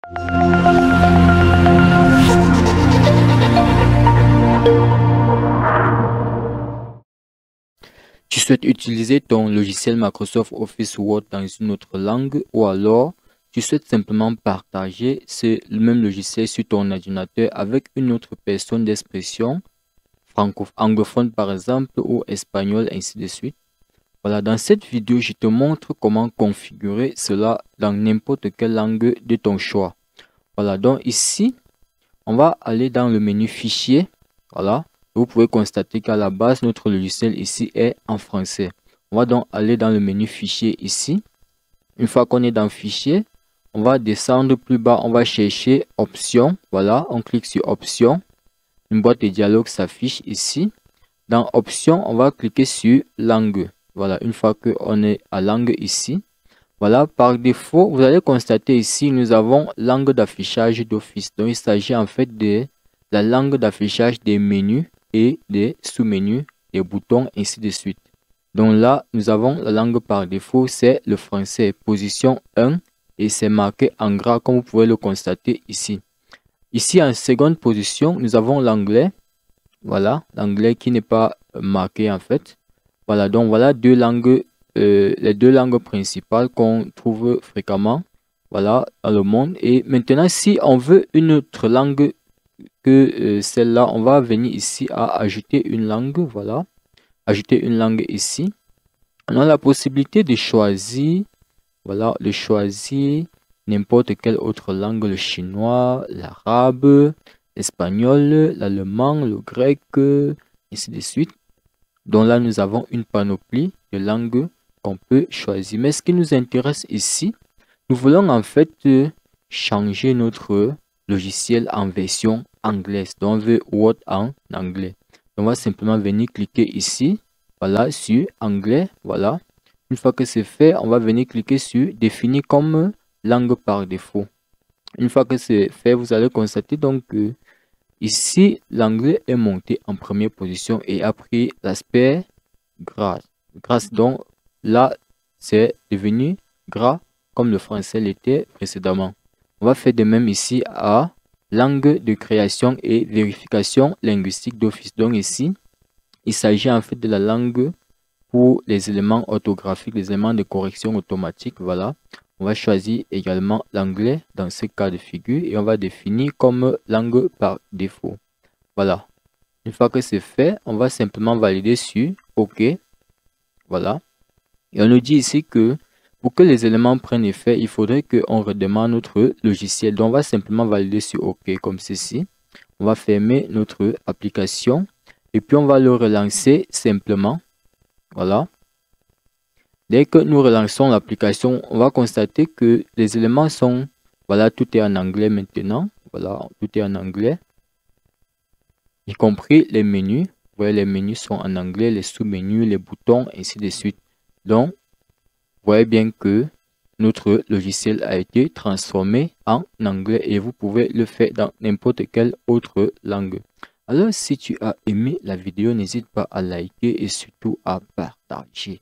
Tu souhaites utiliser ton logiciel Microsoft Office Word dans une autre langue ou alors tu souhaites simplement partager le même logiciel sur ton ordinateur avec une autre personne d'expression anglophone par exemple ou espagnol, ainsi de suite. Voilà, dans cette vidéo, je te montre comment configurer cela dans n'importe quelle langue de ton choix. Voilà, donc ici, on va aller dans le menu fichier. Voilà, vous pouvez constater qu'à la base, notre logiciel ici est en français. On va donc aller dans le menu fichier ici. Une fois qu'on est dans fichier, on va descendre plus bas, on va chercher options. Voilà, on clique sur options. Une boîte de dialogue s'affiche ici. Dans options, on va cliquer sur langue. Voilà, une fois qu'on est à langue ici. Voilà, par défaut, vous allez constater ici, nous avons langue d'affichage d'office. Donc, il s'agit en fait de la langue d'affichage des menus et des sous-menus, des boutons, ainsi de suite. Donc là, nous avons la langue par défaut, c'est le français, position 1, et c'est marqué en gras, comme vous pouvez le constater ici. Ici, en seconde position, nous avons l'anglais. Voilà, l'anglais qui n'est pas marqué en fait. Voilà, donc voilà les deux langues principales qu'on trouve fréquemment, voilà, dans le monde. Et maintenant, si on veut une autre langue que celle-là, on va venir ici à ajouter une langue, voilà, ajouter une langue ici. On a la possibilité de choisir, voilà, de choisir n'importe quelle autre langue, le chinois, l'arabe, l'espagnol, l'allemand, le grec, ainsi de suite. Donc là, nous avons une panoplie de langues qu'on peut choisir. Mais ce qui nous intéresse ici, nous voulons en fait changer notre logiciel en version anglaise. Donc, on veut Word en anglais. Donc, on va simplement venir cliquer ici, voilà, sur anglais, voilà. Une fois que c'est fait, on va venir cliquer sur définir comme langue par défaut. Une fois que c'est fait, vous allez constater donc que ici, l'anglais est monté en première position et a pris l'aspect gras. Donc là, c'est devenu gras comme le français l'était précédemment. On va faire de même ici à langue de création et vérification linguistique d'office. Donc ici, il s'agit en fait de la langue pour les éléments orthographiques, les éléments de correction automatique. Voilà. On va choisir également l'anglais dans ce cas de figure et on va définir comme langue par défaut. Voilà. Une fois que c'est fait, on va simplement valider sur OK. Voilà. Et on nous dit ici que pour que les éléments prennent effet, il faudrait qu'on redemande notre logiciel. Donc, on va simplement valider sur OK comme ceci. On va fermer notre application et puis on va le relancer simplement. Voilà. Dès que nous relançons l'application, on va constater que les éléments sont, voilà, tout est en anglais maintenant. Voilà, tout est en anglais. Y compris les menus. Vous voyez, les menus sont en anglais, les sous-menus, les boutons, ainsi de suite. Donc, vous voyez bien que notre logiciel a été transformé en anglais et vous pouvez le faire dans n'importe quelle autre langue. Alors, si tu as aimé la vidéo, n'hésite pas à liker et surtout à partager.